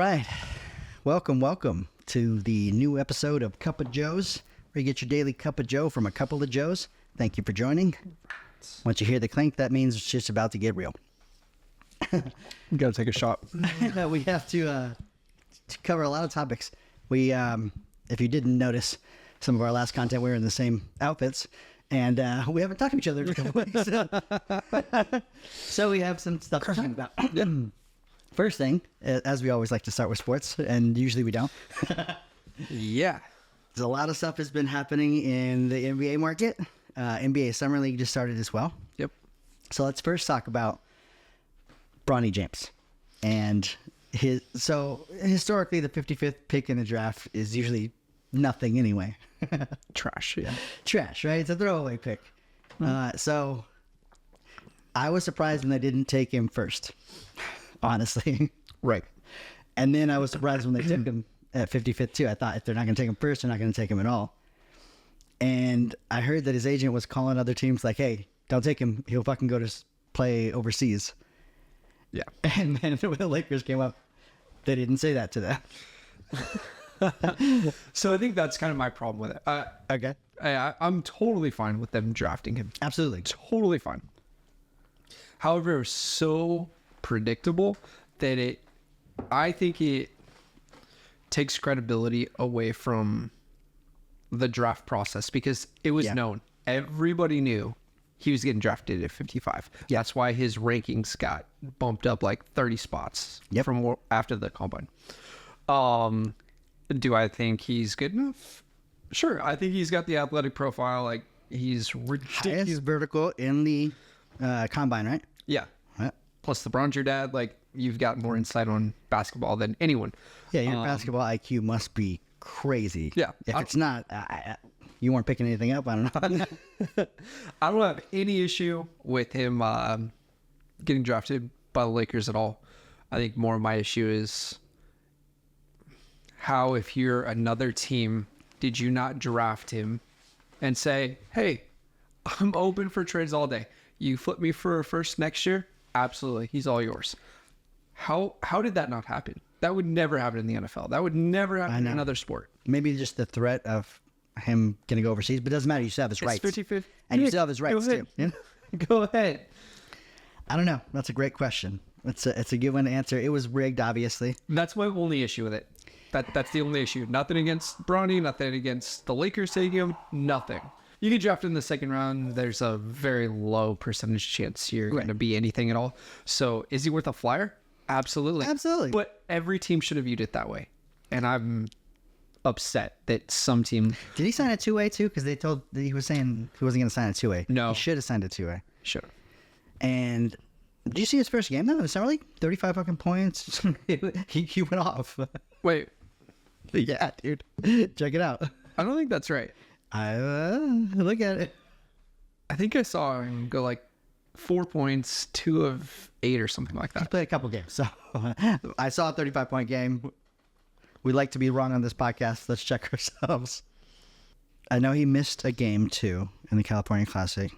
right. Welcome to the new episode of Cup of Joes, where you get your daily cup of Joe from a couple of Joes. Thank you for joining. Once you hear the clink, that means it's just about to get real. You gotta take a shot. We have to cover a lot of topics. We, if you didn't notice, some of our last content, we were in the same outfits, and we haven't talked to each other in a couple weeks. So we have some stuff to talk about. First thing, as we always like to start with sports, and usually we don't. Yeah. There's a lot of stuff has been happening in the NBA market. NBA Summer League just started as well. Yep. So let's first talk about Bronny James. And historically, the 55th pick in the draft is usually nothing anyway. Trash, yeah. Trash, right? It's a throwaway pick. So I was surprised when they didn't take him first, honestly. Right. And then I was surprised when they took him at 55th too. I thought if they're not going to take him first, they're not going to take him at all. And I heard that his agent was calling other teams like, hey, don't take him. He'll fucking go to play overseas. Yeah. And then when the Lakers came up, they didn't say that to them. So I think that's kind of my problem with it. Okay. I'm totally fine with them drafting him. Absolutely. Totally fine. However, it was so predictable that I think it takes credibility away from the draft process because it was known. Everybody knew he was getting drafted at 55. Yeah. That's why his rankings got bumped up like 30 spots from after the combine. Do I think he's good enough? Sure. I think he's got the athletic profile. Like he's ridiculous. Highest vertical in the combine, right? Yeah. Right. Plus LeBron's your dad. Like you've got more insight on basketball than anyone. Yeah, your basketball IQ must be crazy. Yeah. If it's not, you weren't picking anything up. I don't know. I don't have any issue with him getting drafted by the Lakers at all. I think more of my issue is how, if you're another team, did you not draft him and say, hey, I'm open for trades all day. You flip me for a first next year? Absolutely. He's all yours. How did that not happen? That would never happen in the NFL. That would never happen in another sport. Maybe just the threat of him going to go overseas, but it doesn't matter. You still have his rights. 50-50. And you still have his rights too. Yeah? Go ahead. I don't know. That's a great question. It's a good one to answer. It was rigged, obviously. That's my only issue with it. That's the only issue. Nothing against Bronny, nothing against the Lakers taking him, nothing. You get drafted in the second round, there's a very low percentage chance you're going to be anything at all. So is he worth a flyer? Absolutely. Absolutely. But every team should have viewed it that way. And I'm upset that some team... Did he sign a two-way too? Because they told that he was saying he wasn't going to sign a two-way. No. He should have signed a two-way. Should have. And did you see his first game though in the Summer League? 35 fucking points. he went off. Wait. Yeah, dude. Check it out. I don't think that's right. Look at it. I think I saw him go like 4 points, 2 of 8 or something like He that. played a couple games. So I saw a 35-point game. We like to be wrong on this podcast. Let's check ourselves. I know he missed a game too in the California Classic.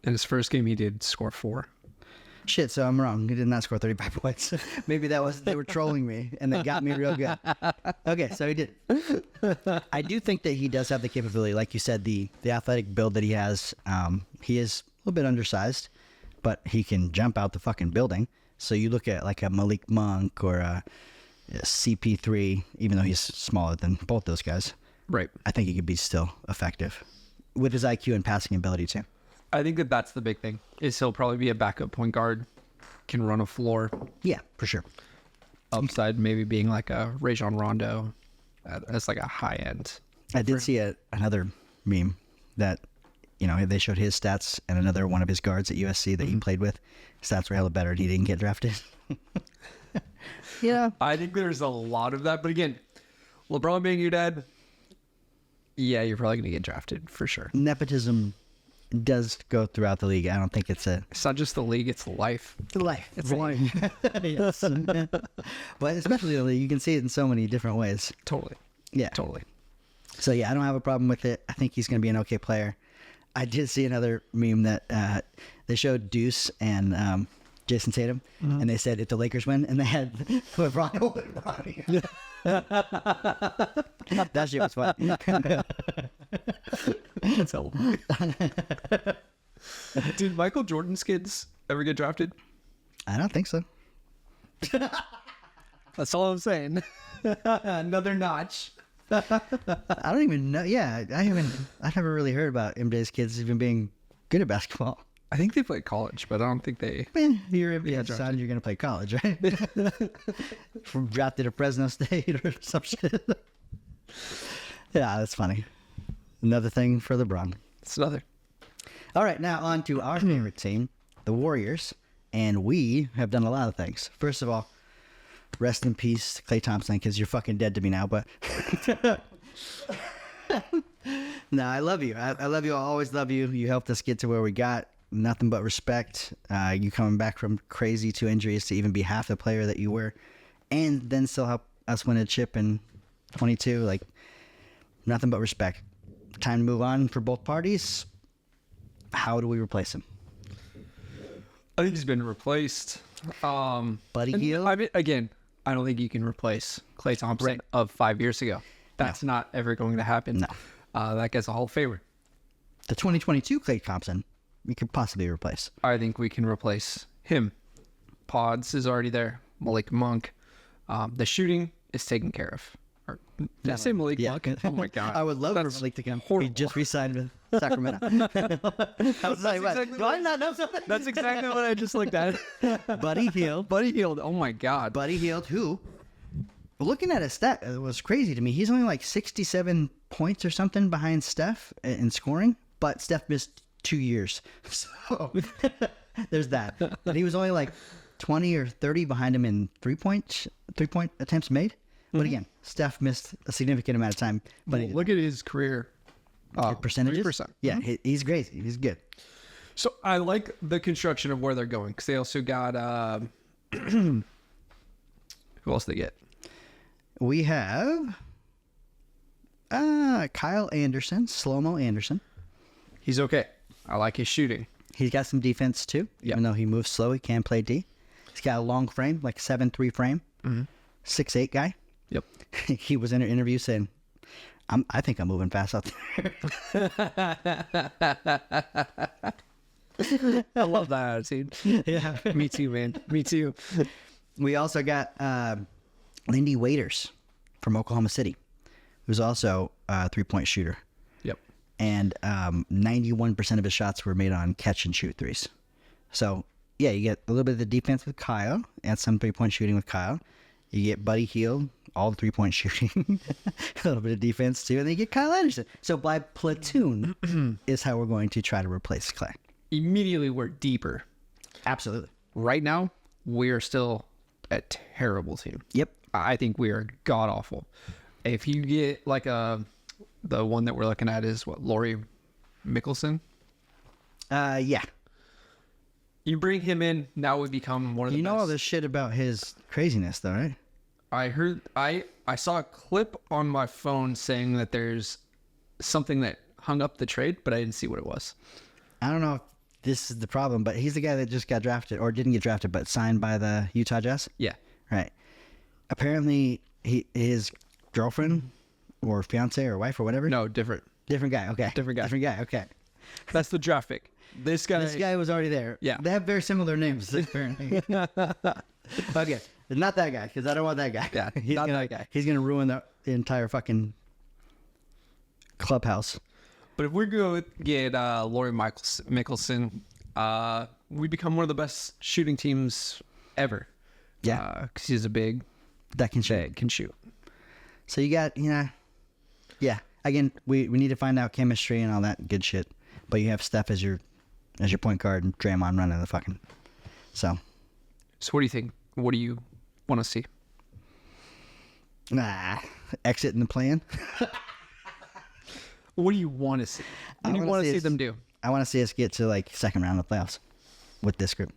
In his first game, he did score 4. Shit, so I'm wrong. He did not score 35 points. Maybe they were trolling me and they got me real good. Okay, so he did. I do think that he does have the capability, like you said, the athletic build that he has. He is a little bit undersized, but he can jump out the fucking building. So you look at like a Malik Monk or a CP3, even though he's smaller than both those guys. Right. I think he could be still effective with his IQ and passing ability too. I think that's the big thing, is he'll probably be a backup point guard, can run a floor. Yeah, for sure. Upside maybe being like a Rajon Rondo as like a high end. I did see another meme that, they showed his stats and another one of his guards at USC that he played with. Stats were hella better and he didn't get drafted. Yeah. I think there's a lot of that. But again, LeBron being your dad, yeah, you're probably going to get drafted for sure. Nepotism does go throughout the league. I don't think it's not just the league, it's life. Life. It's life. Yes. But especially the league, you can see it in so many different ways. Totally. Yeah. Totally. So yeah, I don't have a problem with it. I think he's going to be an okay player. I did see another meme that they showed Deuce and Jason Tatum, and they said if the Lakers win, and they had LeBron. That shit was fun. That's hell. Did Michael Jordan's kids ever get drafted? I don't think so. That's all I'm saying. Another notch. I don't even know. Yeah, I never really heard about MJ's kids even being good at basketball. I think they played college, but I don't think they. Man, you're decided you're gonna play college, right? From drafted to Fresno State or some shit. Yeah, that's funny. Another thing for LeBron. It's another. All right, now on to our favorite team, the Warriors, and we have done a lot of things. First of all, rest in peace, Klay Thompson, because you're fucking dead to me now. But no, I love you. I love you. I'll always love you. You helped us get to where we got. Nothing but respect. You coming back from crazy 2 injuries to even be half the player that you were, and then still help us win a chip in 22. Like, nothing but respect. Time to move on for both parties. How do we replace him? I think he's been replaced. Buddy Hield? I mean, again, I don't think you can replace Klay Thompson of 5 years ago. That's not ever going to happen. No. That guy's a Hall of Famer. The 2022 Klay Thompson, we could possibly replace. I think we can replace him. Pods is already there. Malik Monk. The shooting is taken care of. Did I say Malik Monk? Oh my God. I would love for Malik to come. He just re-signed with Sacramento. I was like, exactly do I not know something? That's exactly what I just looked at. Buddy Hield. Buddy Hield. Oh my God. Buddy Hield, who, looking at his stat, it was crazy to me. He's only like 67 points or something behind Steph in scoring, but Steph missed 2 years. So there's that. And he was only like 20 or 30 behind him in three-point attempts made. But again, Steph missed a significant amount of time. But Look at his career. Percentages? 3%. Yeah, he's great. He's good. So I like the construction of where they're going because they also got who else they get? We have Kyle Anderson, Slow-Mo Anderson. He's okay. I like his shooting. He's got some defense too. Yep. Even though he moves slow, he can play D. He's got a long frame, like 7'3" frame. 6'8" guy. Yep. He was in an interview saying, I think I'm moving fast out there. I love that attitude. Yeah. Me too, man. Me too. We also got Lindy Waiters from Oklahoma City, who's also a 3-point shooter. Yep. And 91% of his shots were made on catch and shoot threes. So, yeah, you get a little bit of the defense with Kyle and some 3-point shooting with Kyle. You get Buddy Hield, all the 3-point shooting, a little bit of defense too, and then you get Kyle Anderson. So by platoon is how we're going to try to replace Klay. Immediately we're deeper. Absolutely. Right now, we are still a terrible team. Yep. I think we are god awful. If you get like the one that we're looking at is what, Laurie Mickelson? Yeah. You bring him in, now we become one of the You know best. all this shit about his craziness, though, right? I saw a clip on my phone saying that there's something that hung up the trade, but I didn't see what it was. I don't know if this is the problem, but he's the guy that just got drafted, or didn't get drafted, but signed by the Utah Jazz. Yeah. Right. Apparently, his girlfriend or fiance or wife or whatever. No, different. Different guy. Okay. Different guy. Different guy. Okay. That's the draft pick. This guy was already there. Yeah. They have very similar names, apparently. Okay. Not that guy, because I don't want that guy. Yeah, not that guy. He's going to ruin the entire fucking clubhouse. But if we go get Laurie Mickelson, we become one of the best shooting teams ever. Yeah. Because he's a big That can shoot. that can shoot. So you got, yeah. Again, we need to find out chemistry and all that good shit. But you have Steph as your point guard and Draymond running the fucking. So So what do you think? What do you want to see? Exit in the plan. What do you want to see? What do you want to see them do? I want to see us get to like second round of the playoffs with this group.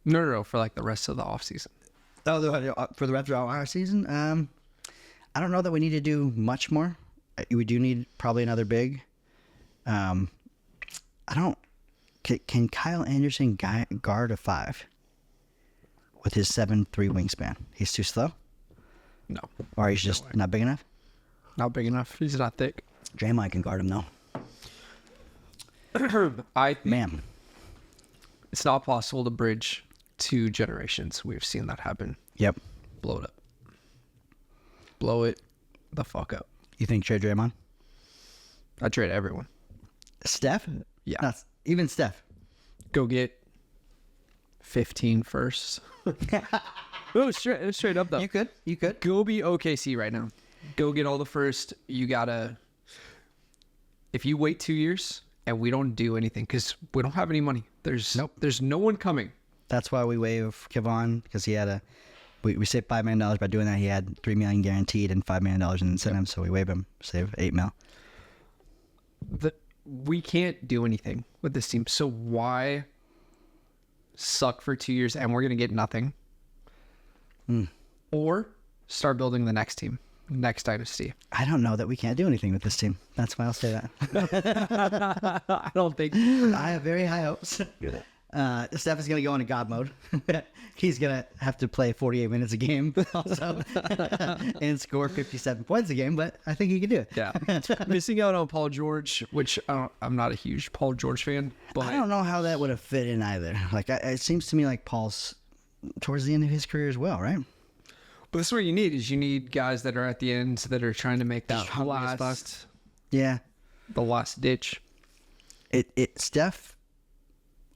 No, for like the rest of the offseason. Oh, for the rest of our season, I don't know that we need to do much more. We do need probably another big. I don't Can Kyle Anderson guard a 5 with his 7'3" wingspan? He's too slow? No. Or he's just not big enough? Not big enough. He's not thick. Draymond can guard him, though. I think Man. it's not possible to bridge 2 generations. We've seen that happen. Yep. Blow it up. Blow it the fuck up. You think trade Draymond? I trade everyone. Steph? Yeah. Not, even Steph. Go get 15 first. No, straight up though. You could. Go be OKC right now. Go get all the first. You gotta. If you wait 2 years and we don't do anything, because we don't have any money. There's no one coming. That's why we waive Kevon, because he had we saved $5 million by doing that. He had $3 million guaranteed and $5 million in incentives, so we waive him, save $8 million. We can't do anything with this team. So why suck for 2 years and we're gonna get nothing? Or start building the next team, next dynasty. I don't know that we can't do anything with this team. That's why I'll say that. I don't think. I have very high hopes. Steph is going to go into God mode. He's going to have to play 48 minutes a game also and score 57 points a game, but I think he can do it. Yeah. Missing out on Paul George, which I'm not a huge Paul George fan, but I don't know how that would have fit in either. Like, it seems to me like Paul's towards the end of his career as well, right? But that's what you need guys that are at the end that are trying to make that last, Yeah. the last ditch. Steph,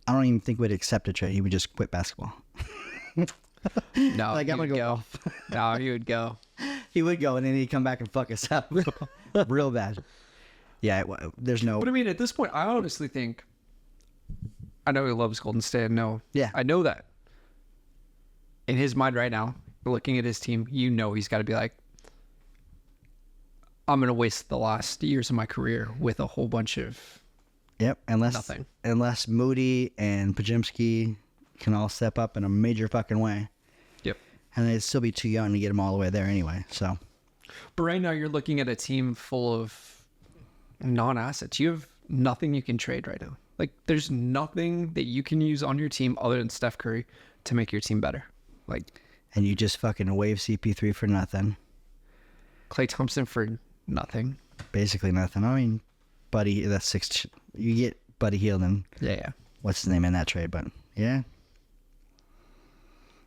I don't even think would accept a trade. He would just quit basketball. No, Like, he I'm would gonna go. No, he would go. He would go, and then he'd come back and fuck us up real bad. Yeah, there's no. But I mean, at this point, I honestly think. I know he loves Golden State. No, Yeah. I know that. In his mind right now, looking at his team, you know he's got to be like, I'm gonna waste the last years of my career with a whole bunch of Yep, nothing. Unless Moody and Pajimski can all step up in a major fucking way. Yep. And they'd still be too young to get them all the way there anyway. So, But right now, you're looking at a team full of non-assets. You have nothing you can trade right now. Like, there's nothing that you can use on your team other than Steph Curry to make your team better. Like, and you just fucking wave CP3 for nothing. Klay Thompson for nothing. Basically nothing. I mean, Buddy, that's 6. You get Buddy Hield and Yeah. what's his name in that trade, but yeah.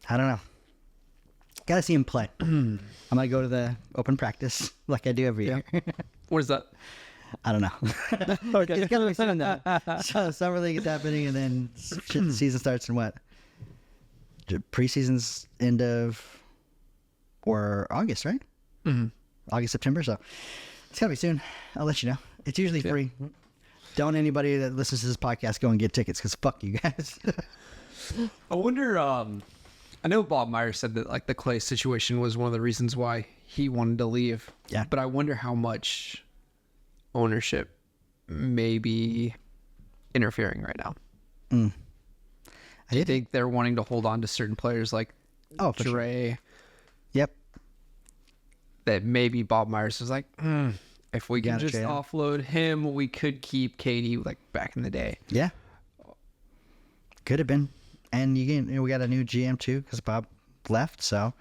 I don't know. Gotta see him play. I'm gonna go to the open practice like I do every year. What is that? I don't know. Okay. It's gonna be soon though. So Summer League is happening, and then the season starts in what? Preseason's end of or August, right? Mm-hmm. August, September. So it's gotta be soon. I'll let you know. It's usually free. Don't anybody that listens to this podcast go and get tickets, because fuck you guys. I wonder, I know Bob Myers said that like the Klay situation was one of the reasons why he wanted to leave. Yeah. But I wonder how much ownership may be interfering right now. Do you think they're wanting to hold on to certain players like Oh, for Dre? sure. Yep. That maybe Bob Myers was like, if we can Gotta just trade him. offload him, we could keep KD like back in the day. Yeah. Could have been. And we got a new GM too, because Bob left. So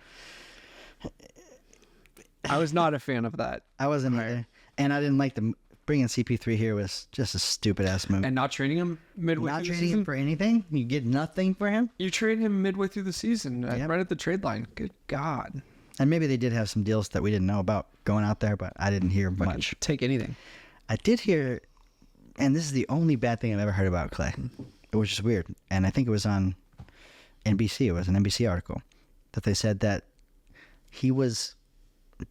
I was not a fan of that. I wasn't either. And I didn't like the bringing CP3 here was just a stupid ass move. And not trading him midway Not through the trading season. him for anything. You get nothing for him. You trade him midway through the season, Yep. right at the trade line. Good God. And maybe they did have some deals that we didn't know about going out there, but I didn't hear much. Take anything. I did hear, and this is the only bad thing I've ever heard about Clay. It was just weird. And I think it was on NBC. It was an NBC article that they said that he was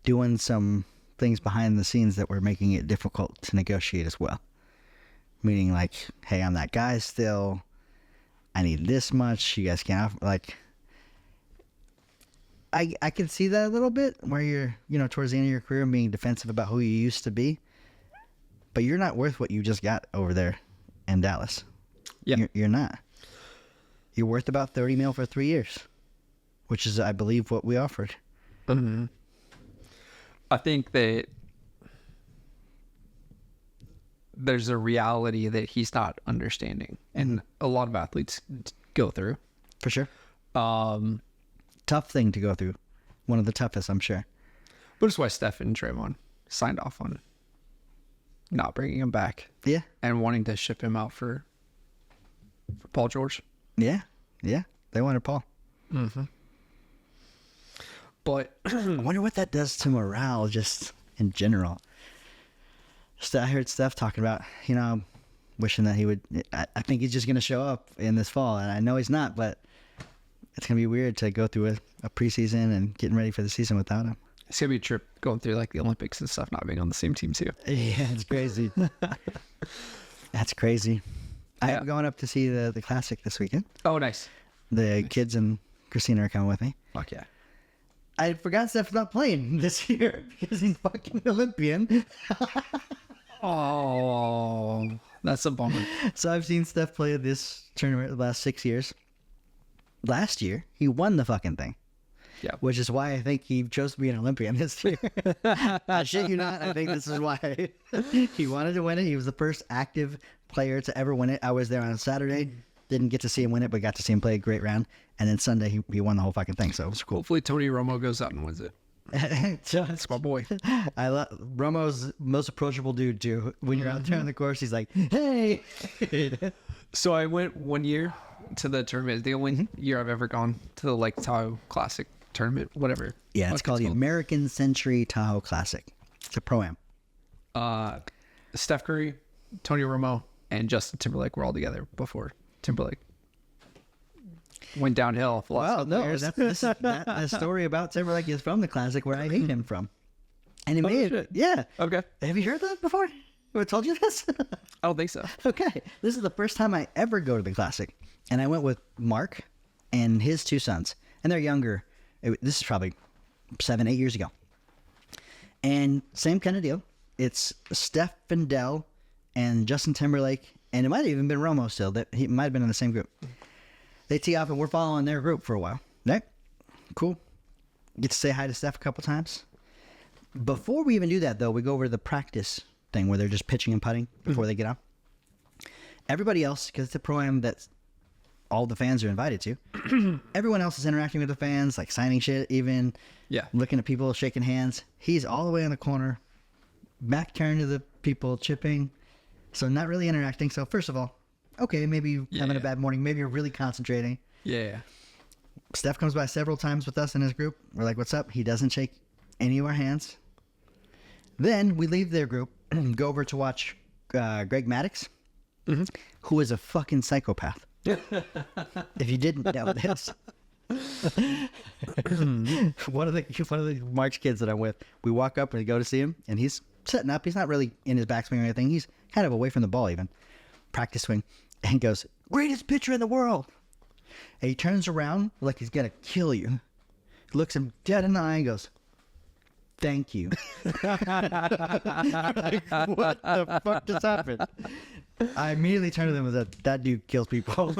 doing some things behind the scenes that were making it difficult to negotiate as well. Meaning like, hey, I'm that guy still. I need this much. You guys can't offer, like, I can see that a little bit where you're, towards the end of your career being defensive about who you used to be. But you're not worth what you just got over there in Dallas. Yeah. You're not. You're worth about $30 million for 3 years, which is, I believe, what we offered. Mm-hmm. I think that there's a reality that he's not understanding, and a lot of athletes go through. For sure. Tough thing to go through. One of the toughest, I'm sure. But it's why Steph and Draymond signed off on not bringing him back. Yeah. And wanting to ship him out for Paul George. Yeah. Yeah. They wanted Paul. Mm-hmm. But I wonder what that does to morale just in general. I heard Steph talking about, wishing that he would. I think he's just going to show up in this fall. And I know he's not, but it's going to be weird to go through a preseason and getting ready for the season without him. It's going to be a trip going through like the Olympics and stuff, not being on the same team too. Yeah, it's crazy. That's crazy. I'm going up to see the Classic this weekend. Oh, nice. The kids and Christina are coming with me. Fuck yeah. I forgot Steph's not playing this year because he's fucking Olympian. Oh, that's a bummer. So I've seen Steph play this tournament the last 6 years. Last year, he won the fucking thing. Yeah. Which is why I think he chose to be an Olympian this year. I shit you not. I think this is why he wanted to win it. He was the first active player to ever win it. I was there on Saturday. Didn't get to see him win it, but got to see him play a great round. And then Sunday, he won the whole fucking thing. So it was cool. Hopefully Tony Romo goes out and wins it. That's my boy. I love Romo's most approachable dude too. When you're out there on the course, he's like, "Hey." So I went 1 year to the tournament. The only year I've ever gone to the Lake Tahoe Classic tournament, whatever. Yeah, it's called the American Century Tahoe Classic. It's a pro-am. Steph Curry, Tony Romo, and Justin Timberlake were all together before Timberlake went downhill. Well, no, that story about Timberlake is from the Classic where I hate him from. And he made it. Yeah. Okay. Have you heard that before? Have I told you this? I don't think so. Okay. This is the first time I ever go to the Classic. And I went with Mark and his two sons. And they're younger. This is probably 7-8 years ago. And same kind of deal. It's Steph and Dell and Justin Timberlake. And it might have even been Romo still. That he might have been in the same group. They tee off and we're following their group for a while. Right? Cool. Get to say hi to Steph a couple times. Before we even do that, though, we go over to the practice thing where they're just pitching and putting before they get on. Everybody else, because it's a pro-am that all the fans are invited to, everyone else is interacting with the fans, like signing shit, even looking at people, shaking hands. He's all the way in the corner, back turn to the people, chipping. So not really interacting. So first of all, okay, maybe you're having a bad morning. Maybe you're really concentrating. Yeah. Steph comes by several times with us in his group. We're like, what's up? He doesn't shake any of our hands. Then we leave their group and go over to watch Greg Maddux, who is a fucking psychopath. If you didn't know this. one of the Mark's kids that I'm with, we walk up and go to see him, and he's setting up. He's not really in his backswing or anything. He's kind of away from the ball even. Practice swing. And he goes, greatest pitcher in the world. And he turns around like he's going to kill you. He looks him dead in the eye and goes, thank you. Like, what the fuck just happened? I immediately turned to them and said, that dude kills people.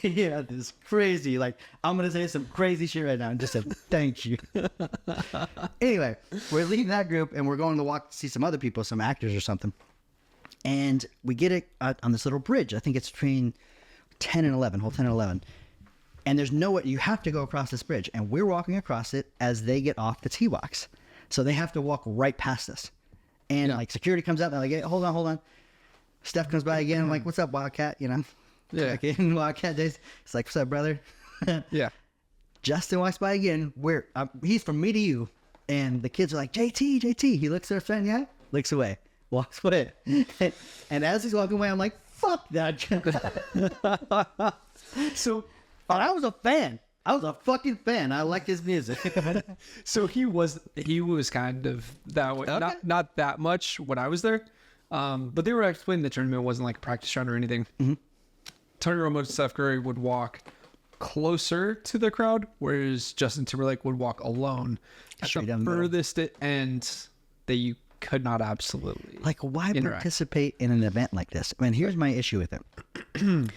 He had this crazy, like, I'm going to say some crazy shit right now, and just said, thank you. Anyway, we're leaving that group and we're going to walk to see some other people, some actors or something. And we get it on this little bridge. I think it's between 10 and 11, hole 10 and 11. And there's nowhere, you have to go across this bridge. And we're walking across it as they get off the tee box. So they have to walk right past us. And like security comes out and they're like, hey, hold on. Steph comes by again. I'm like, what's up, Wildcat? You know? Yeah. Like in Wildcat days. It's like, what's up, brother? Yeah. Justin walks by again. He's from me to you. And the kids are like, JT. He looks at our friend, looks away. Walks away. And as he's walking away, I'm like, fuck that guy. So I was a fan. I was a fucking fan. I liked his music. So he was kind of that way. Okay. Not that much when I was there. But they were explaining the tournament wasn't like a practice round or anything. Tony Romo and Steph Curry would walk closer to the crowd, whereas Justin Timberlake would walk alone at Straight the down the middle. furthest end that you could not absolutely Like, why interact. participate in an event like this? I mean, here's my issue with it.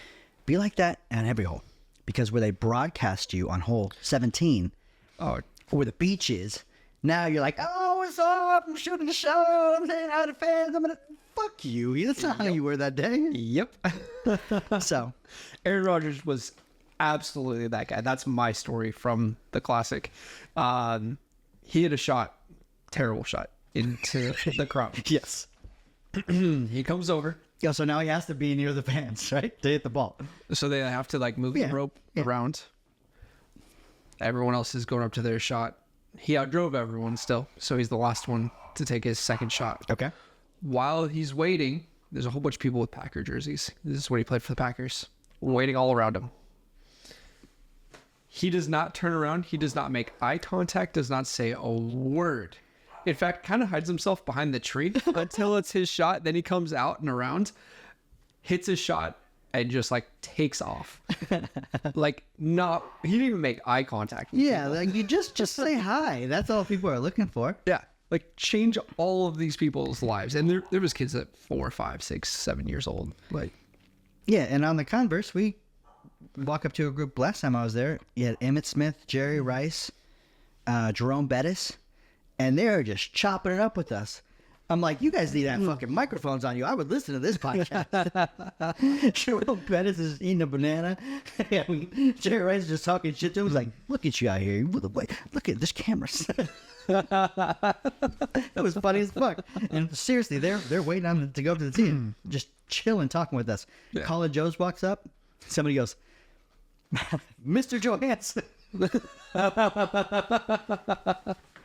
Be like that on every hole. Because where they broadcast you on hole 17, Oh, where the beach is, now you're like, oh, what's up? I'm shooting the show. I'm saying hi to fans. I'm gonna fuck you. That's not how you were that day. Yep. So, Aaron Rodgers was absolutely that guy. That's my story from the Classic. He hit a shot, terrible shot, into the crowd. yes. He comes over. Yeah, so now he has to be near the fans, right? To hit the ball. So they have to like move the rope around. Everyone else is going up to their shot. He outdrove everyone still, so he's the last one to take his second shot. Okay. While he's waiting, there's a whole bunch of people with Packer jerseys. This is when he played for the Packers, waiting all around him. He does not turn around. He does not make eye contact, does not say a word. In fact, kind of hides himself behind the tree until it's his shot. Then he comes out and around, hits his shot, and just like takes off. Like he didn't even make eye contact. Yeah, like you just say hi. That's all people are looking for. Yeah. Like change all of these people's lives. And there was kids at 4, 5, 6, 7 years old. Like, yeah, and on the converse, we walk up to a group last time I was there. You had Emmitt Smith, Jerry Rice, Jerome Bettis, and they're just chopping it up with us. I'm like, you guys need to have fucking microphones on you. I would listen to this podcast. Jerome Bettis is eating a banana. Jerry Rice is just talking shit to him. He's like, look at you out here. Look at this cameras. That was funny as fuck. And seriously, they're waiting on to go up to the team, just chilling, talking with us. Yeah. Colin Jones walks up. Somebody goes, Mr. Johansson.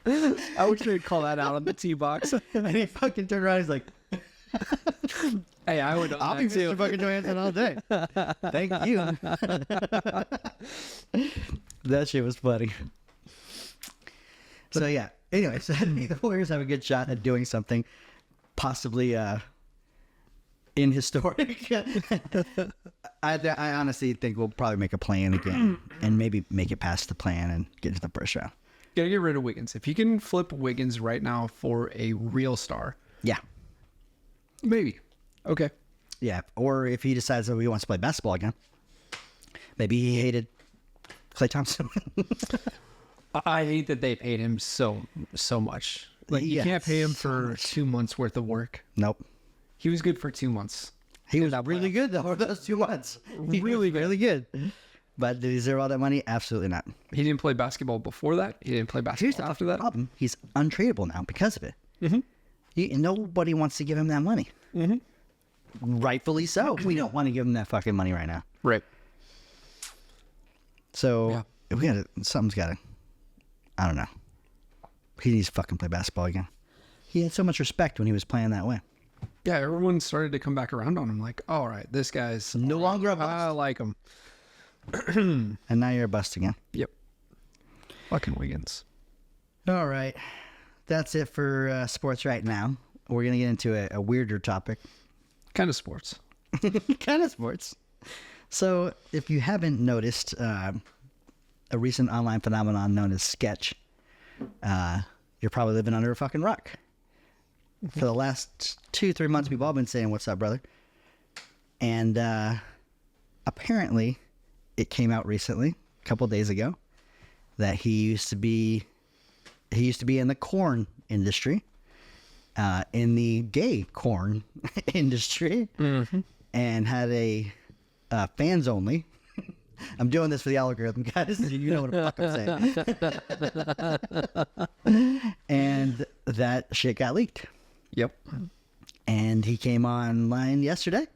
I wish they'd call that out on the tee box. And he fucking turned around. He's like, hey, I'll be Mr. fucking Johansson all day. Thank you. That shit was funny. So yeah. Anyway, so the Warriors have a good shot at doing something possibly inhistoric. I honestly think we'll probably make a play-in again and maybe make it past the plan and get to the first round. Gotta get rid of Wiggins. If you can flip Wiggins right now for a real star. Yeah. Maybe. Okay. Yeah. Or if he decides that he wants to play basketball again. Maybe he hated Klay Thompson. I hate that they paid him so much. Like, you can't pay him for 2 months worth of work. Nope. He was good for 2 months. He was really good though for those 2 months. Really good. But did he deserve all that money? Absolutely not. He didn't play basketball before that. He didn't play basketball after that. Problem. He's untradeable now because of it. Mm-hmm. Nobody wants to give him that money. Mm-hmm. Rightfully so. We don't want to give him that fucking money right now. Right. So something's got to. I don't know. He needs to fucking play basketball again. He had so much respect when he was playing that way. Yeah, everyone started to come back around on him. Like, all right, this guy's no longer a bust. I like him. And now you're a bust again. Yep. Fucking Wiggins. All right. That's it for sports right now. We're going to get into a weirder topic. Kind of sports. Kind of sports. So if you haven't noticed a recent online phenomenon known as Sketch, you're probably living under a fucking rock. For the last 2-3 months, we've all been saying, "What's up, brother?" And apparently, it came out recently, a couple of days ago, that he used to be in the corn industry, in the gay corn industry, and had a fans only. I'm doing this for the algorithm, guys. You know what the fuck I'm saying. And that shit got leaked. Yep. And he came online yesterday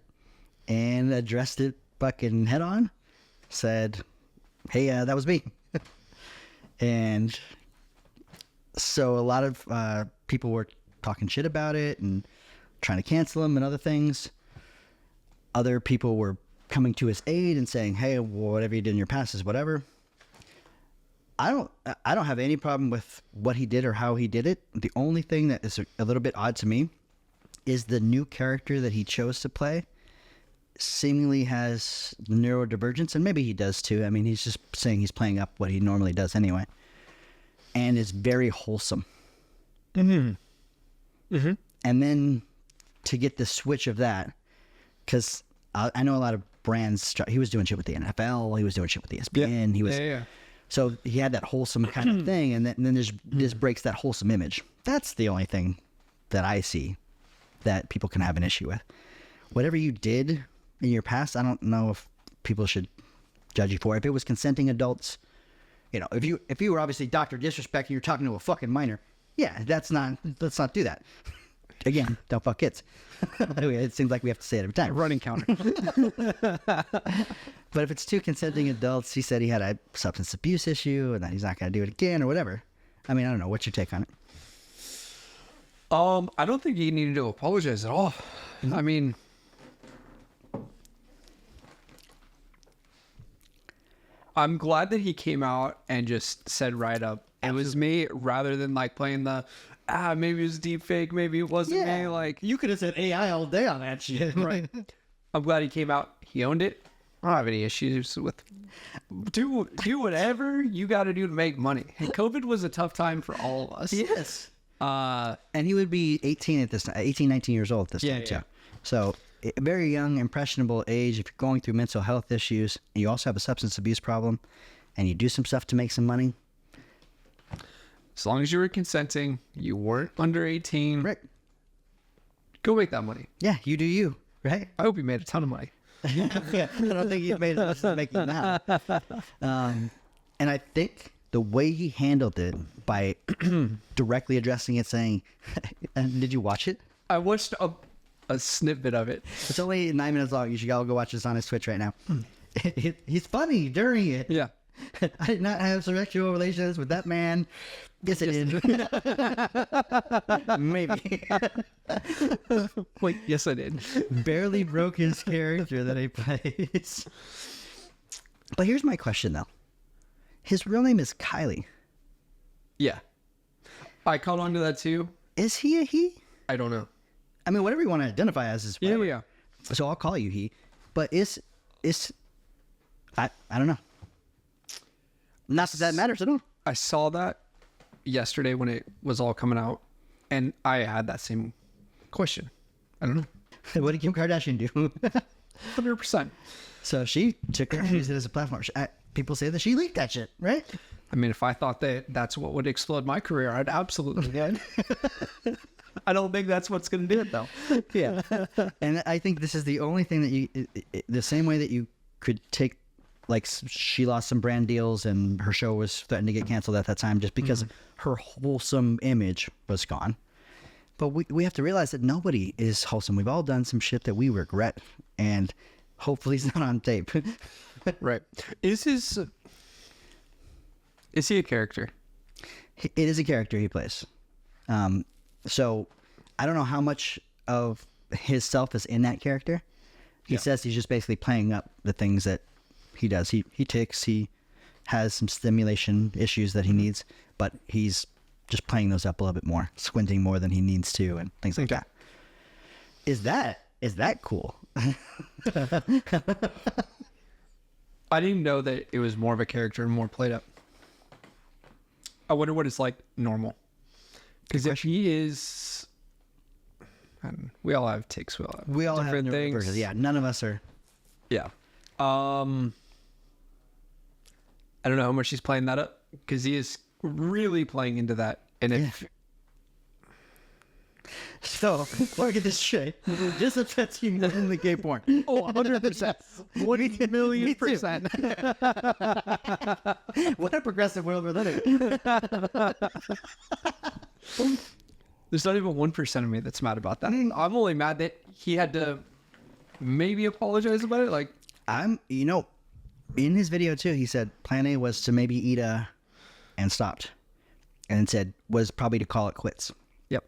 and addressed it fucking head on. Said, hey, that was me. And so a lot of people were talking shit about it and trying to cancel him and other things. Other people were coming to his aid and saying, hey, whatever you did in your past is whatever. I don't have any problem with what he did or how he did it. The only thing that is a little bit odd to me is the new character that he chose to play seemingly has neurodivergence, and maybe he does too. I mean, he's just saying he's playing up what he normally does anyway. And is very wholesome. Mm-hmm. Mm-hmm. And then to get the switch of that, because I know a lot of brands, he was doing shit with the NFL, he was doing shit with ESPN, he was... Yeah. So he had that wholesome kind of thing, and then this breaks that wholesome image. That's the only thing that I see that people can have an issue with. Whatever you did in your past, I don't know if people should judge you for it. If it was consenting adults, you know, if you were obviously Dr. Disrespect and you're talking to a fucking minor, yeah, let's not do that. Again, don't fuck kids. It seems like we have to say it every time. Running counter. But if it's two consenting adults, he said he had a substance abuse issue and that he's not going to do it again or whatever. I mean, I don't know. What's your take on it? I don't think he needed to apologize at all. I mean, I'm glad that he came out and just said right up, it was me, rather than like playing the, maybe it was deep fake, maybe it wasn't me. Like, you could have said AI all day on that shit. Right. I'm glad he came out. He owned it. I don't have any issues with do whatever you got to do to make money. And COVID was a tough time for all of us. Yes. And he would be 18 at this time, 18, 19 years old at this time too. Yeah. So a very young, impressionable age. If you're going through mental health issues, and you also have a substance abuse problem, and you do some stuff to make some money. As long as you were consenting, you weren't under 18. Right. Go make that money. Yeah, you do you. Right. I hope you made a ton of money. Yeah, I don't think he's made it to making now. And I think the way he handled it by directly addressing it, saying, and did you watch it? I watched a snippet of it. It's only 9 minutes long. You should all go watch this on his Twitch right now. He's funny during it. Yeah. I did not have sexual relations with that man. Yes, I did. Maybe. Wait, yes, I did. Barely broke his character that he plays. But here's my question, though. His real name is Kylie. Yeah. I caught on to that too. Is he a he? I don't know. I mean, whatever you want to identify as is whatever. Yeah. So I'll call you he. But I don't know. Not that matters at all. I saw that yesterday when it was all coming out, and I had that same question. I don't know. What did Kim Kardashian do? 100%. So she took it and used it as a platform. People say that she leaked that shit, right? I mean, if I thought that that's what would explode my career, I'd absolutely do it. I don't think that's what's going to do it, though. Yeah. And I think this is the only thing that the same way that you could take, like, she lost some brand deals and her show was threatened to get canceled at that time just because her wholesome image was gone. But we have to realize that nobody is wholesome. We've all done some shit that we regret, and hopefully it's not on tape. Right. Is he a character? It is a character he plays. So I don't know how much of his self is in that character. He says he's just basically playing up the things that he does. He ticks. He has some stimulation issues that he needs, but he's just playing those up a little bit more, squinting more than he needs to, and things like that. Is that cool? I didn't know that it was more of a character and more played up. I wonder what it's like normal. Because if he is, we all have ticks. We all different have things. versions. Yeah, none of us are. Yeah. I don't know how much he's playing that up because he is really playing into that. And if so, look at this shit. Just upsets you more than the gay porn. Oh, 100%. 1,000,000%. What a progressive world we're living. There's not even 1% of me that's mad about that. I'm only mad that he had to maybe apologize about it. Like, in his video too, he said plan A was to maybe eat and stopped. And said was probably to call it quits. Yep.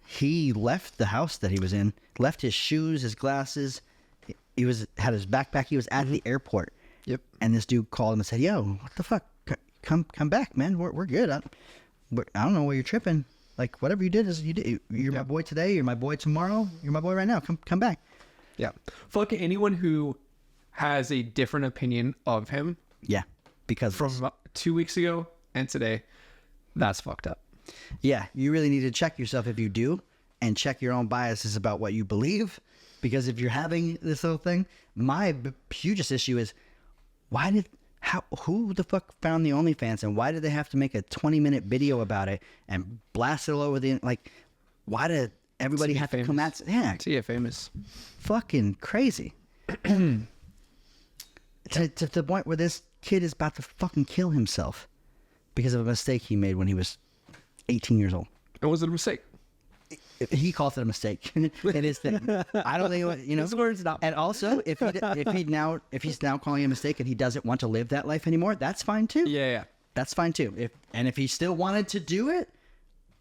He left the house that he was in, left his shoes, his glasses. He had his backpack. He was at the airport. Yep. And this dude called him and said, "Yo, what the fuck? Come back, man. We're good. I don't know where you're tripping. Like whatever you did is you did. You're my boy today. You're my boy tomorrow. You're my boy right now. Come back." Yeah. Fuck anyone who has a different opinion of him. Yeah. Because from 2 weeks ago and today, that's fucked up. Yeah, you really need to check yourself if you do, and check your own biases about what you believe. Because if you're having this whole thing, my hugest issue is, who the fuck found the OnlyFans, and why did they have to make a 20-minute video about it and blast it all over the, like, why did everybody have to come at, yeah, To get famous. fucking crazy. to the point where this kid is about to fucking kill himself because of a mistake he made when he was 18 years old. It was a mistake. He calls it a mistake. It is thing. I don't think it was, you know. His words not. And also, if he's now calling it a mistake and he doesn't want to live that life anymore, that's fine too. Yeah. That's fine too. If he still wanted to do it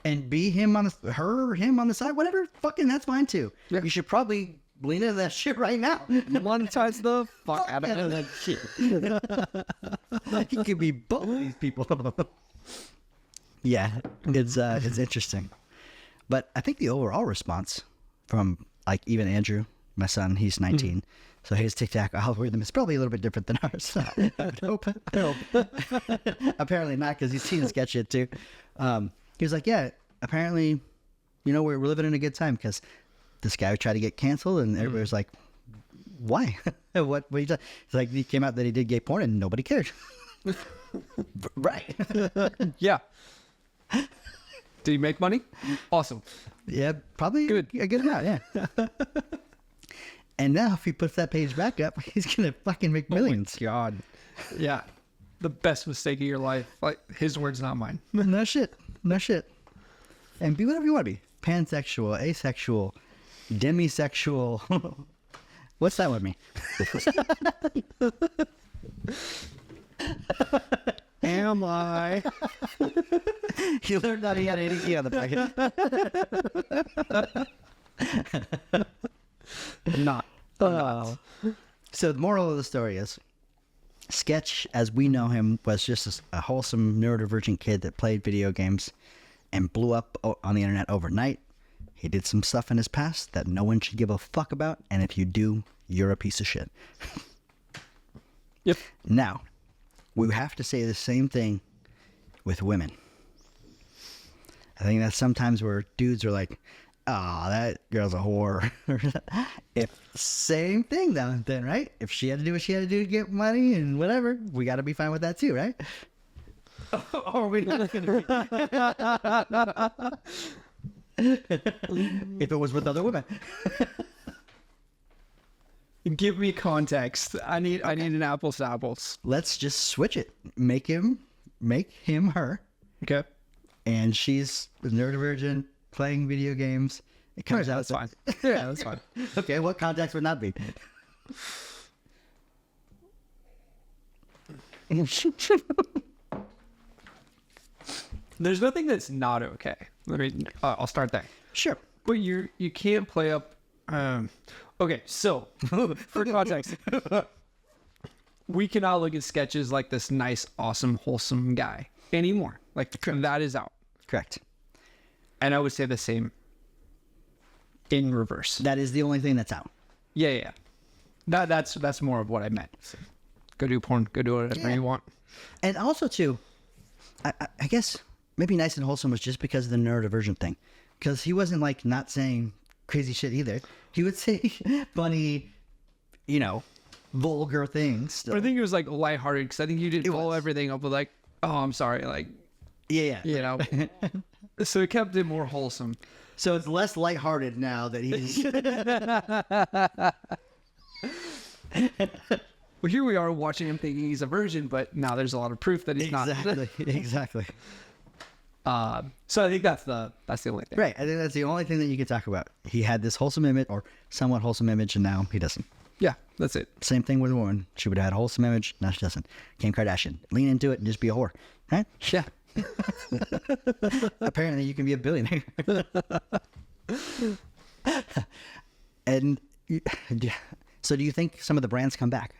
and be him on the side, whatever, fucking that's fine too. Yeah. You should probably lean into that shit right now. Monetize the fuck out of that shit. He could be both of these people. Yeah, it's interesting. But I think the overall response from, like, even Andrew, my son, he's 19, so his TikTok algorithm is probably a little bit different than ours. I would hope. Apparently not, because he's seen sketch shit too. He was like, yeah, apparently, you know, we're living in a good time because this guy tried to get canceled, and everybody was like, why? What you done? It's like, he came out that he did gay porn and nobody cared. Right. Yeah. Did he make money? Awesome. Yeah, probably Good. a good amount, yeah. And now if he puts that page back up, he's gonna fucking make millions. Oh my God. Yeah. The best mistake of your life. Like, his words, not mine. No shit. And be whatever you want to be. Pansexual, asexual, demisexual. What's that with me? Am I? He learned that he had ADD on the pocket. Not. So the moral of the story is, Sketch, as we know him, was just a wholesome neurodivergent kid that played video games and blew up on the internet overnight. He did some stuff in his past that no one should give a fuck about, and if you do, you're a piece of shit. Yep. Now, we have to say the same thing with women. I think that's sometimes where dudes are like, oh, that girl's a whore. If same thing though, then, right? If she had to do what she had to do to get money and whatever, we got to be fine with that too, right? Or are we not going to be? If it was with other women. Give me context. I need an apples to apples. Let's just switch it. Make him her, Okay. and she's a neurodivergent playing video games. It comes out. That's fine. Yeah, that's fine. Okay, what context would that be? There's nothing that's not okay. I'll start there. Sure. But you can't play up. Okay, so for context, we cannot look at sketches like this nice, awesome, wholesome guy anymore. Like, that is out. Correct. And I would say the same in reverse. That is the only thing that's out. Yeah. That's more of what I meant. So, go do porn. Go do whatever you want. And also, too, I guess maybe nice and wholesome was just because of the neurodivergent thing. Because he wasn't, like, not saying crazy shit either. He would say funny, vulgar things. Still. But I think it was, like, lighthearted, because I think you did follow everything up with, like, oh, I'm sorry, like, yeah. you know. So it kept it more wholesome. So it's less lighthearted now that he's... Well, here we are watching him thinking he's a virgin, but now there's a lot of proof that he's not. Exactly. So I think that's the only thing. Right. I think that's the only thing that you can talk about. He had this wholesome image, or somewhat wholesome image, and now he doesn't. Yeah, that's it. Same thing with a woman. She would have had a wholesome image, now she doesn't. Kim Kardashian. Lean into it and just be a whore. Right? Yeah. Apparently you can be a billionaire. And so do you think some of the brands come back?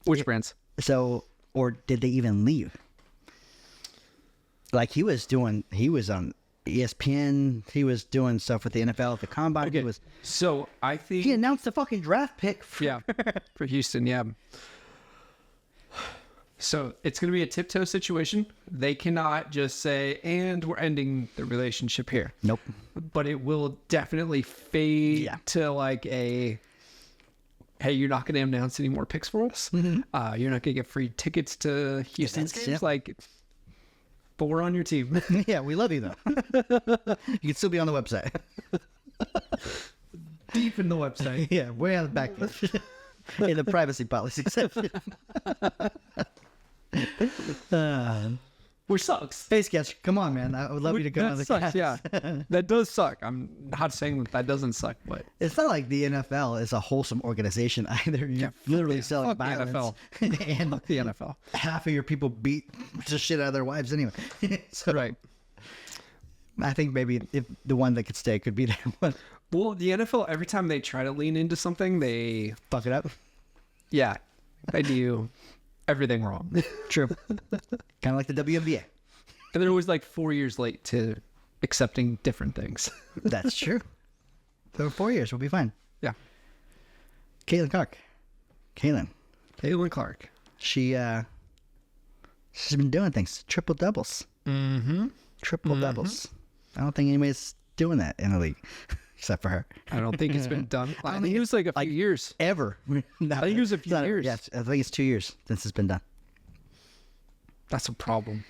Which brands? So, or did they even leave? Like he was on ESPN. He was doing stuff with the NFL at the combine. Okay. So I think he announced a fucking draft pick. For Houston. Yeah. So it's going to be a tiptoe situation. They cannot just say, and we're ending the relationship here. Nope. But it will definitely fade to like a hey, you're not going to announce any more picks for us. You're not going to get free tickets to Houston's games. Yep. Like, but we're on your team. Yeah, we love you though. You can still be on the website. Deep in the website. Yeah, way on the back page. In the privacy policy section. Which sucks. Hey, Sketch, come on, man. I would love you to come on the sucks, cast. yeah. That does suck. I'm not saying that doesn't suck, but It's not like the NFL is a wholesome organization either. You're literally selling fuck the violence. And fuck the NFL. half of your people beat the shit out of their wives anyway. So Right. I think maybe if the one that could stay could be that one. Well, the NFL, every time they try to lean into something, they Fuck it up. do everything wrong. True. Kind of like the WNBA. And they're always like 4 years late to accepting different things. That's true. So 4 years, we'll be fine. Yeah. Caitlin Clark. Caitlin. Caitlin Clark. She's been doing things. Triple doubles. Mm-hmm. Triple doubles. I don't think anybody's doing that in the league except for her. I don't think it's been done. I think it was like a few years. Ever. No, I think it was a it's few not- years. Yeah, I think it's 2 years since it's been done. That's a problem.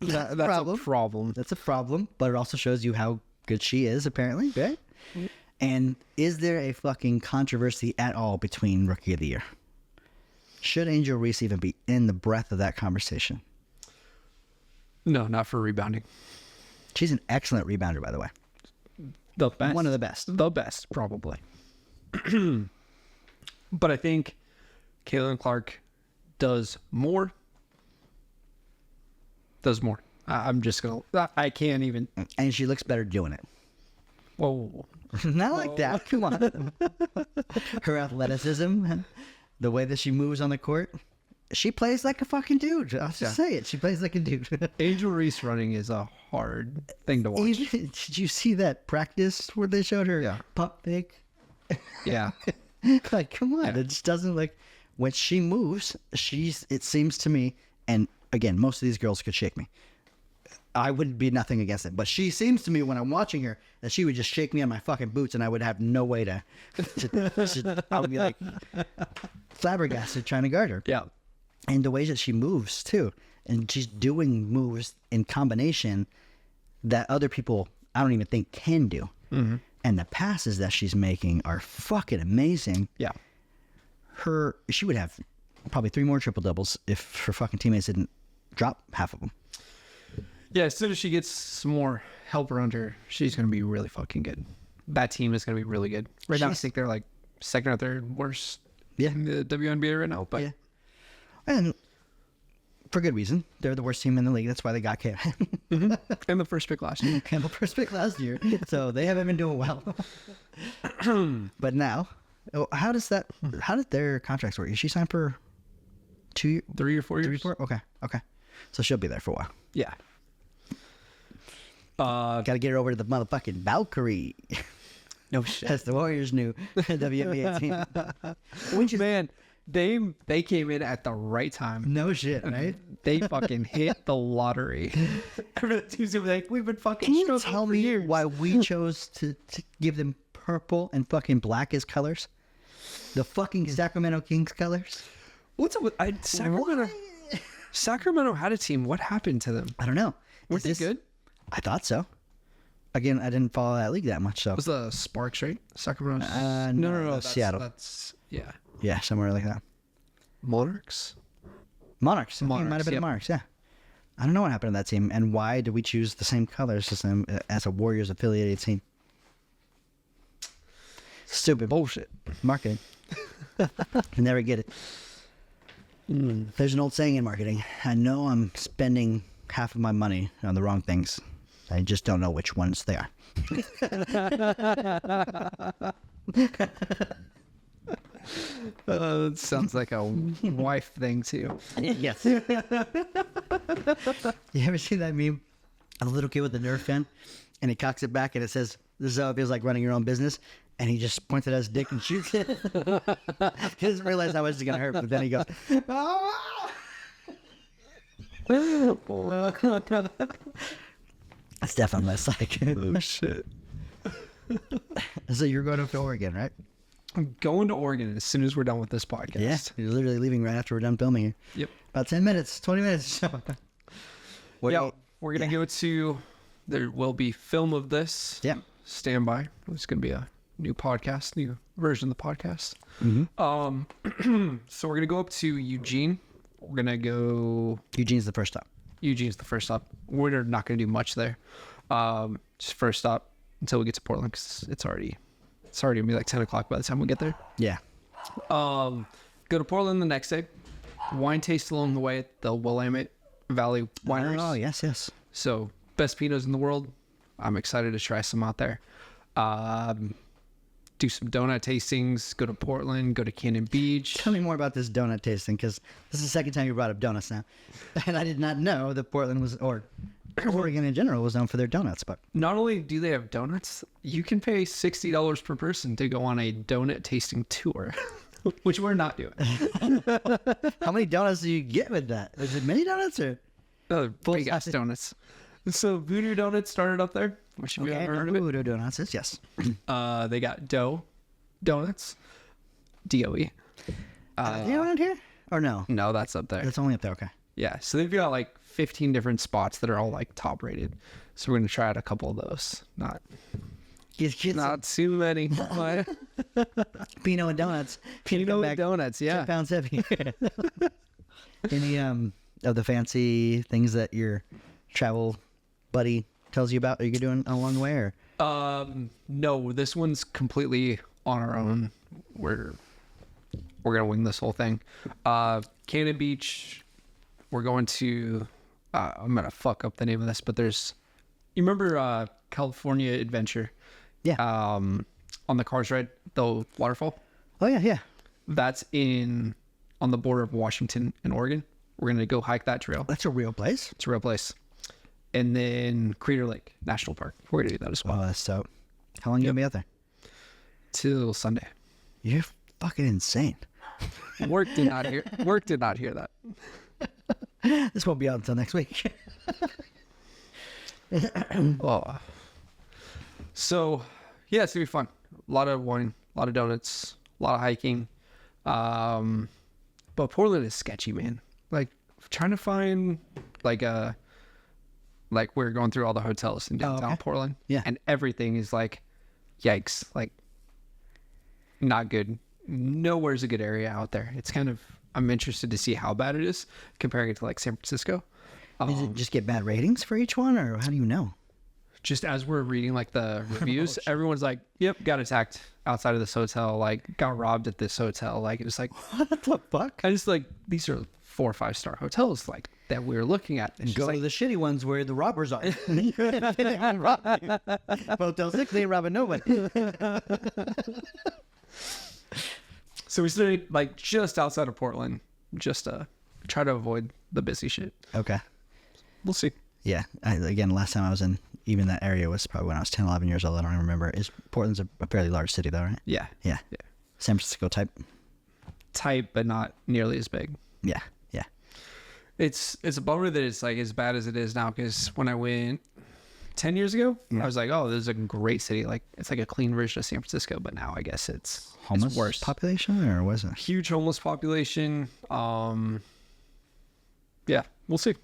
That's problem. a problem. That's a problem, but it also shows you how good she is, apparently, right? And is there a fucking controversy at all between Rookie of the Year? Should Angel Reese even be in the breadth of that conversation? No, not for rebounding. She's an excellent rebounder, by the way. The best. One of the best. The best, probably. But I think Caitlin Clark does more. I'm just going to... I can't even... And she looks better doing it. Whoa. Not like that. Come on. Her athleticism, the way that she moves on the court. She plays like a fucking dude. I'll just say it. She plays like a dude. Angel Reese running is a hard thing to watch. Did you see that practice where they showed her pump fake? Yeah. Like, come on. It just doesn't like when she moves, it seems to me, and again, most of these girls could shake me. I would be nothing against it. But she seems to me when I'm watching her that she would just shake me on my fucking boots and I would have no way to I would be like flabbergasted trying to guard her. Yeah. And the way that she moves too. And she's doing moves in combination that other people I don't even think can do. Mm-hmm. And the passes that she's making are fucking amazing. Yeah. She would have probably 3 more triple doubles if her fucking teammates didn't drop half of them. Yeah, as soon as she gets some more help around her, she's going to be really fucking good. That team is going to be really good. Right now, I think they're like second or third worst in the WNBA right now. But yeah. And for good reason. They're the worst team in the league. That's why they got Kate. Mm-hmm. And the first pick last year. And the first pick last year. So they haven't been doing well. But now, how did their contracts work? Is she signed for 3 or 4 years? 3 or 4? Okay. So she'll be there for a while. Yeah. Got to get her over to the motherfucking Valkyrie. No shit. That's the Warriors' new WNBA team. Man, they came in at the right time. No shit, right? They fucking hit the lottery. Every Tuesday, like, we've been fucking Can you struggling tell for me years. why we chose to give them purple and fucking black as colors? The fucking Sacramento Kings colors? What's up with Sacramento? Sacramento had a team. What happened to them? I don't know. Were they good? I thought so. Again, I didn't follow that league that much, so. It was the Sparks, right? Sacramento. No, That's, Seattle. That's yeah. Yeah, somewhere like that. Monarchs. Monarchs. I think it Monarchs, might have been yep. Monarchs, yeah. I don't know what happened to that team, and why did we choose the same colors as them as a Warriors affiliated team? Stupid bullshit. Marketing. I never get it. There's an old saying in marketing. I know I'm spending half of my money on the wrong things. I just don't know which ones they are. It sounds like a wife thing too. Yes. You ever see that meme? A little kid with a Nerf gun, and he cocks it back, and it says, "This is how it feels like running your own business." And he just points it at his dick and shoots it. He doesn't realize how much it's gonna hurt, but then he goes, "Ah!" That's definitely less like. Oh shit. So you're going up to Oregon, right? I'm going to Oregon as soon as we're done with this podcast. Yeah, you're literally leaving right after we're done filming here. Yep. About 10 minutes, 20 minutes. What do Yeah, you- we're going to go to, there will be film of this. Yeah. Stand by. It's going to be a new podcast, new version of the podcast. Mm-hmm. So we're going to go up to Eugene. We're going to go, Eugene's the first stop. Eugene's the first stop. We're not going to do much there. Just first stop until we get to Portland because it's already going to be like 10 o'clock by the time we get there. Yeah. Go to Portland the next day. Wine taste along the way at the Willamette Valley Wineries. Oh, yes, yes. So best Pinots in the world. I'm excited to try some out there. Do some donut tastings. Go to Portland. Go to Cannon Beach. Tell me more about this donut tasting, because this is the second time you brought up donuts now. And I did not know that Portland was, or Oregon in general, was known for their donuts. But Not only do they have donuts, you can pay $60 per person to go on a donut tasting tour, which we're not doing. how many donuts do you get with that? Is it mini donuts or? Big ass donuts. So Voodoo Donuts started up there. Which if you haven't heard of it. Voodoo donuts, yes. They got Dough Donuts. DOE. Are they around here? Or no? No, that's up there. That's only up there, okay. Yeah, so they've got like 15 different spots that are all like top rated. So we're gonna try out a couple of those. Not too many. Pinot and donuts. Pinot back Donuts, 10 yeah. pounds heavy. Any of the fancy things that your travel buddy tells you about that you're doing along the way, or? No, this one's completely on our own. We're gonna wing this whole thing. Cannon Beach. We're going to. I'm gonna fuck up the name of this, but there's. You remember California Adventure? Yeah. On the cars ride, the waterfall. Oh yeah, yeah. That's on the border of Washington and Oregon. We're gonna go hike that trail. That's a real place. It's a real place. And then Crater Lake National Park. We're gonna do that as well. Oh, that's so. How long you gonna be out there? Till Sunday. You're fucking insane. Work did not hear that. This won't be out until next week. Oh. So, yeah, it's gonna be fun. A lot of wine, a lot of donuts, a lot of hiking. But Portland is sketchy, man. Like trying to find like we're going through all the hotels in downtown Portland. Yeah. And everything is like, yikes, like not good. Nowhere's a good area out there. It's kind of, I'm interested to see how bad it is comparing it to like San Francisco. Does it just get bad ratings for each one, or how do you know? Just as we're reading like the reviews, everyone's like, yep, got attacked outside of this hotel, like got robbed at this hotel. Like it's like, What the fuck? I just like, these are 4 or 5 star hotels like that we're looking at. It's Go just to like, the shitty ones where the robbers are. Motel 6, they ain't robbing nobody. so we stayed like just outside of Portland, just try to avoid the busy shit. Okay. We'll see. Yeah. Again, last time I was in even that area was probably when I was 10, 11 years old. I don't even remember. Portland's a fairly large city though, right? Yeah. Yeah. Yeah. San Francisco type. Tight, but not nearly as big. Yeah. Yeah. It's a bummer that it's like as bad as it is now, because when I went 10 years ago, I was like, oh, this is a great city. Like it's like a clean version of San Francisco, but now I guess it's Homeless worse. population, or was it? Huge homeless population. Yeah, we'll see.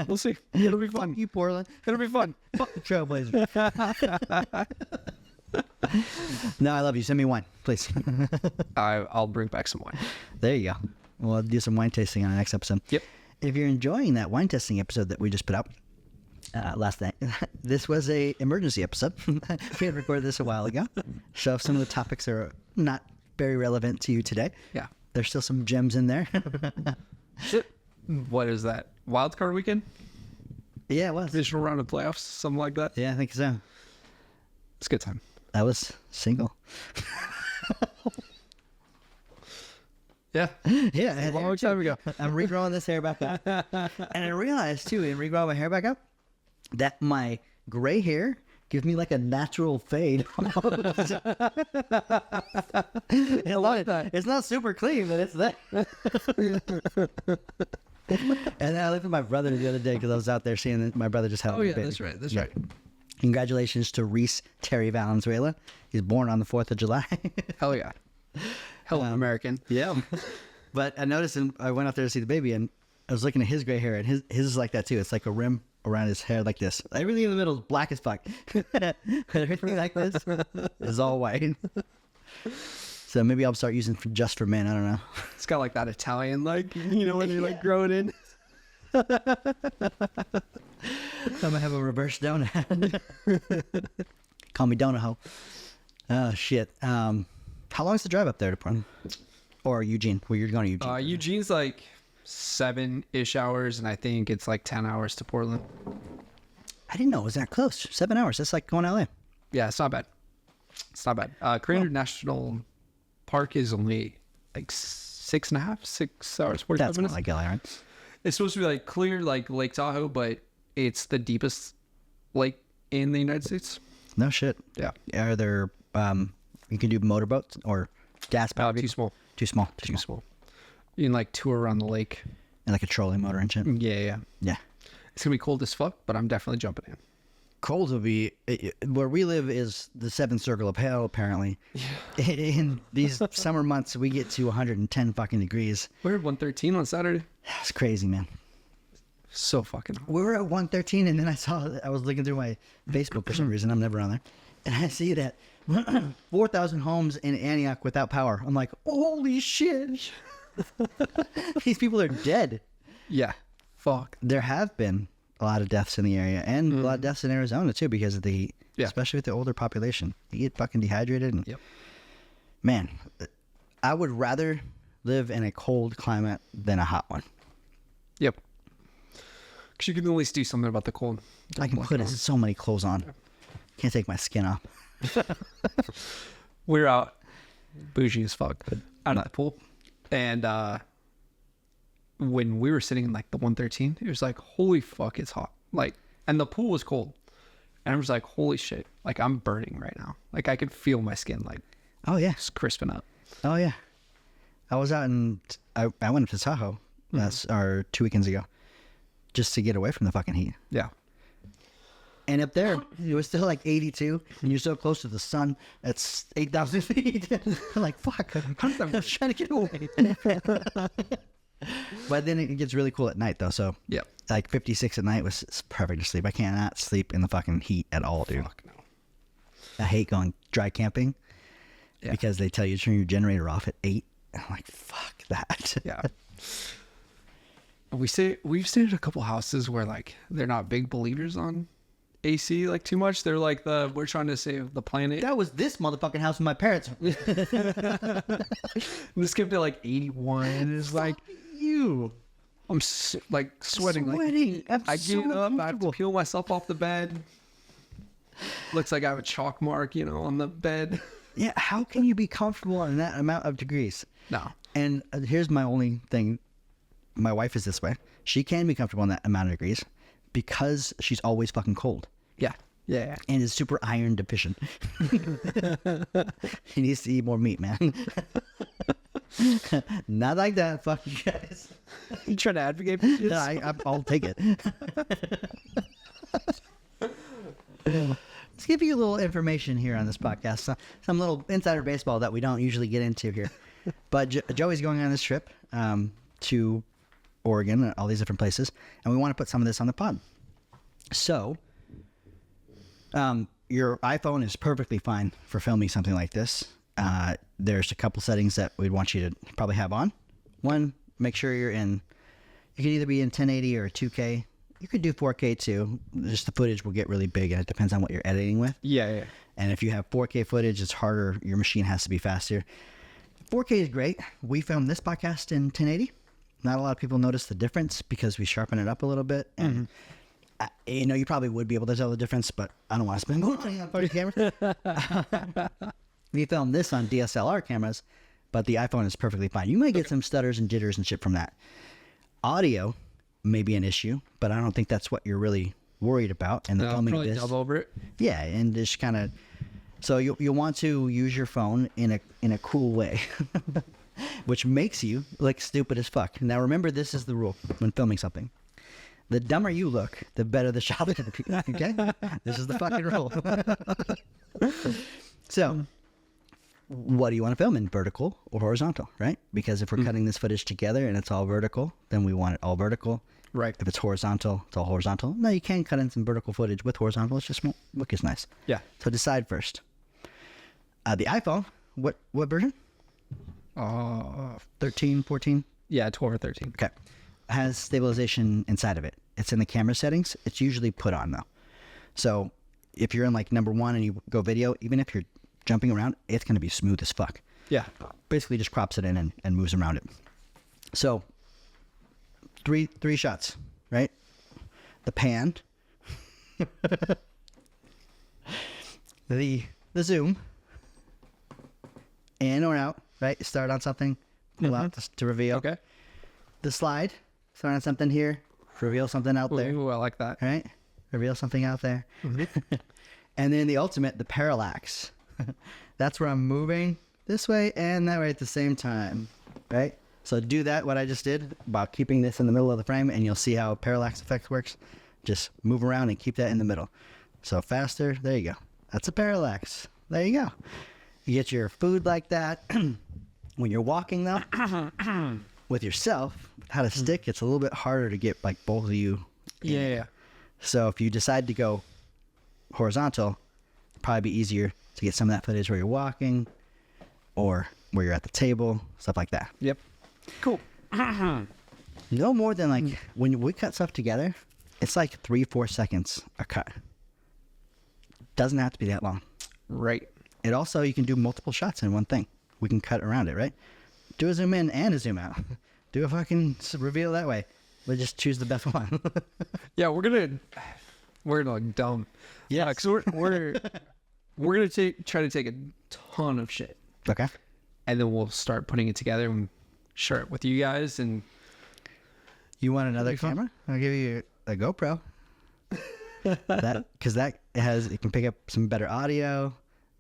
We'll see. It'll be fun. Fuck you, Portland. It'll be fun. Fuck the Trailblazers. No, I love you. Send me wine, please. I'll bring back some wine. There you go. We'll do some wine tasting on the next episode. Yep. If you're enjoying that wine testing episode that we just put out last night, this was a emergency episode. We had recorded this a while ago. So if some of the topics are not very relevant to you today, Yeah. there's still some gems in there. What is that? Wild card weekend? Yeah, it was. Additional round of playoffs? Something like that? Yeah, I think so. It's a good time. I was single. Yeah. Yeah, A long time ago. I'm regrowing this hair back up. And I realized, too, in regrowing my hair back up, that my gray hair gives me like a natural fade. I love that. It's not super clean, but it's there. And then I looked at my brother the other day because I was out there seeing that my brother just had Oh, yeah, that's right. That's right. Congratulations to Reese Terry Valenzuela. He's born on the 4th of July. Hell yeah. Hell American. Yeah. But I noticed, and I went out there to see the baby, and I was looking at his gray hair, and his is like that too. It's like a rim around his hair like this. Everything in the middle is black as fuck. Everything like this is all white. So maybe I'll start using just for men. I don't know. It's got like that Italian, like, you know, when you like grow it in. I'm gonna have a reverse donut. Call me donut hoe. Oh shit. How long is the drive up there to Portland? Or Eugene? Where you're going to Eugene? Eugene's like 7-ish hours, and I think it's like 10 hours to Portland. I didn't know it was that close. 7 hours. That's like going to LA. Yeah, it's not bad. It's not bad. Crater National Park is only like 6.5, 6 hours, 45 That's minutes. not like LA, right? It's supposed to be like clear, like Lake Tahoe, but it's the deepest lake in the United States. No shit. Yeah. Are there, you can do motorboats or gas powered? Too small. Too small. Too small. You can like tour around the lake. And like a trolling motor and shit. Yeah. Yeah. It's going to be cold as fuck, but I'm definitely jumping in. Cold will be, where we live is the seventh circle of hell, apparently. Yeah. In these summer months, we get to 110 fucking degrees. We're at 113 on Saturday. That's crazy, man. So fucking hot. We were at 113, and then I was looking through my Facebook for some reason. I'm never on there. And I see that 4,000 homes in Antioch without power. I'm like, holy shit. These people are dead. Yeah. Fuck. There have been a lot of deaths in the area, and a lot of deaths in Arizona, too, because of the heat. Yeah. Especially with the older population. You get fucking dehydrated. And, Yep. Man, I would rather live in a cold climate than a hot one. Yep. Because you can at least do something about the cold. I can put so many clothes on. Can't take my skin off. We're out bougie as fuck out of the pool. And when we were sitting in like the 113, it was like, holy fuck, it's hot. Like, and the pool was cold. And I was like, holy shit. Like, I'm burning right now. Like, I could feel my skin like, Oh, yeah. just crisping up. Oh, yeah. I was out and I went up to Tahoe or 2 weekends ago just to get away from the fucking heat. Yeah. And up there, it was still like 82, and you're so close to the sun. It's 8,000 feet. I'm like, fuck. I'm just trying to get away. But then it gets really cool at night, though. So, Yep. like 56 at night was perfect to sleep. I cannot sleep in the fucking heat at all, dude. Fuck no. I hate going dry camping Yeah. because they tell you to turn your generator off at 8. I'm like, fuck that. Yeah. We've stayed at a couple houses where like they're not big believers on AC like too much. They're like we're trying to save the planet. That was this motherfucking house with my parents. This kept it like 81. It's like You. I'm like sweating. Sweating. Like, I so get up, I have to uncomfortable. peel myself off the bed. Looks like I have a chalk mark, on the bed. Yeah, how can you be comfortable in that amount of degrees? No. And here's my only thing. My wife is this way. She can be comfortable in that amount of degrees because she's always fucking cold. Yeah. Yeah. And is super iron deficient. He needs to eat more meat, man. Not like that, fuck you guys. You trying to advocate for this? No, I'll take it. Let's give you a little information here on this podcast. Some little insider baseball that we don't usually get into here. But Joey's going on this trip to Oregon and all these different places, and we want to put some of this on the pod. So, your iPhone is perfectly fine for filming something like this. There's a couple settings that we'd want you to probably have on. One, make sure you're in. You could either be in 1080 or 2K. You could do 4K too. Just the footage will get really big, and it depends on what you're editing with. Yeah. And if you have 4K footage, it's harder. Your machine has to be faster. 4K is great. We filmed this podcast in 1080. Not a lot of people notice the difference because we sharpen it up a little bit. And you probably would be able to tell the difference, but I don't want to spend more money on 40 cameras. We filmed this on DSLR cameras, but the iPhone is perfectly fine. You might get some stutters and jitters and shit from that. Audio may be an issue, but I don't think that's what you're really worried about. And the filming probably this, dub over it. yeah, and just kind of. So you'll want to use your phone in a cool way, which makes you look stupid as fuck. Now remember, this is the rule when filming something. The dumber you look, the better the shot's going to be. Okay? This is the fucking rule. So, what do you want to film in, vertical or horizontal, right? Because if we're cutting this footage together and it's all vertical, then we want it all vertical. Right. If it's horizontal, it's all horizontal. No, you can cut in some vertical footage with horizontal. It just won't look as nice. Yeah. So decide first. The iPhone, what version? 13, 14? Yeah, 12 or 13. Okay. Has stabilization inside of it. It's in the camera settings. It's usually put on though. So if you're in like number 1 and you go video, even if you're jumping around, it's going to be smooth as fuck. Yeah. Basically just crops it in and moves around it. So three shots, right? The pan, the zoom, in or out, right? Start on something, pull out to reveal. Okay. The slide, start on something here, reveal something out there, Ooh, I like that. right? Reveal something out there. And then the ultimate, the parallax. That's where I'm moving this way and that way at the same time, right? So do that, what I just did, about keeping this in the middle of the frame, and you'll see how parallax effect works. Just move around and keep that in the middle. So faster, there you go. That's a parallax. There you go. You get your food like that. When you're walking though, with yourself, without a stick, it's a little bit harder to get like both of you. Yeah. So if you decide to go horizontal, it'll probably be easier to get some of that footage where you're walking or where you're at the table, stuff like that. Yep. Cool. No more than like, when we cut stuff together, it's like 3-4 seconds a cut. Doesn't have to be that long. Right. It also, you can do multiple shots in one thing. We can cut around it, right? Do a zoom in and a zoom out. Do a fucking reveal that way. But just choose the best one. Yeah, we're gonna like dumb. Yeah, because we're gonna try to take a ton of shit, Okay. and then we'll start putting it together and share it with you guys. And You want another Be fun. camera? I'll give you a GoPro. Because it can pick up some better audio.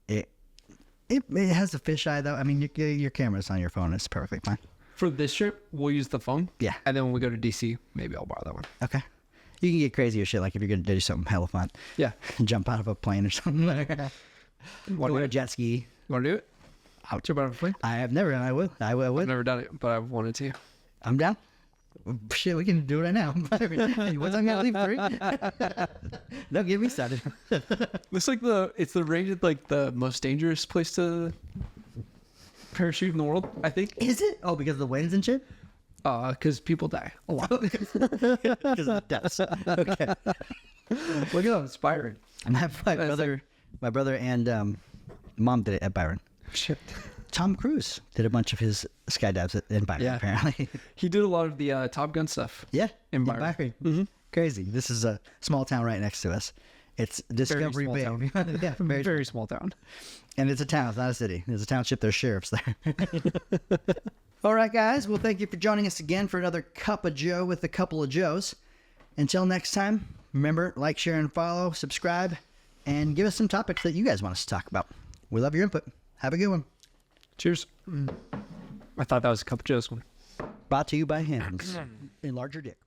It has a fisheye though. I mean, your camera's on your phone. It's perfectly fine. for this trip, we'll use the phone. Yeah. And then when we go to DC, maybe I'll borrow that one. Okay. You can get crazy with shit, like if you're going to do something hella fun. Yeah. Jump out of a plane or something. Want Go to on a jet ski. do it? I'll jump out of a plane. I have never, and I will. I would. I've never done it, but I've wanted to. I'm down. Shit, we can do it right now. What time you gotta leave? 3? Don't get me started. Looks like it's rated like the most dangerous place to parachute in the world, I think. Is it? Oh, because of the winds and shit? Because people die a lot. Because of the deaths. Okay. Look at that, inspiring. My brother and mom did it at Byron. Shit. Tom Cruise did a bunch of his skydives in Byron, Yeah. apparently. He did a lot of the Top Gun stuff. Yeah. In Byron. Mm-hmm. Crazy. This is a small town right next to us. It's Discovery small Bay. town. Yeah, very, Very small town. and it's a town. It's not a city. There's a township. There's sheriffs there. All right, guys. Well, thank you for joining us again for another Cup of Joe with a couple of Joes. Until next time, remember, like, share, and follow, subscribe, and give us some topics that you guys want us to talk about. We love your input. Have a good one. Cheers. I thought that was a Cup of Joe's one. Brought to you by Hands. Enlarge your dick.